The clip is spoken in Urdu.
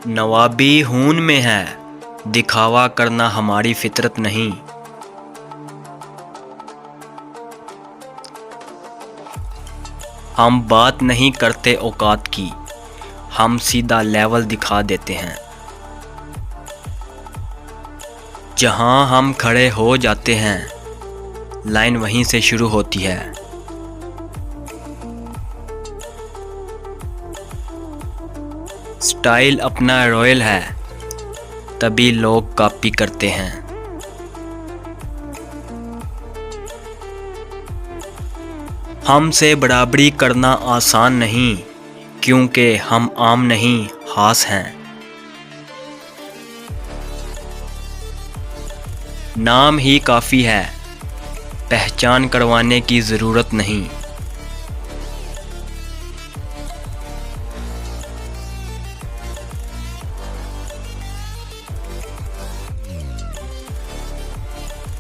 نوابی خون میں ہے، دکھاوا کرنا ہماری فطرت نہیں۔ ہم بات نہیں کرتے اوقات کی، ہم سیدھا لیول دکھا دیتے ہیں۔ جہاں ہم کھڑے ہو جاتے ہیں، لائن وہیں سے شروع ہوتی ہے۔ سٹائل اپنا رائل ہے، تبھی لوگ کاپی کرتے ہیں۔ ہم سے برابری کرنا آسان نہیں، کیونکہ ہم عام نہیں، خاص ہیں۔ نام ہی کافی ہے، پہچان کروانے کی ضرورت نہیں۔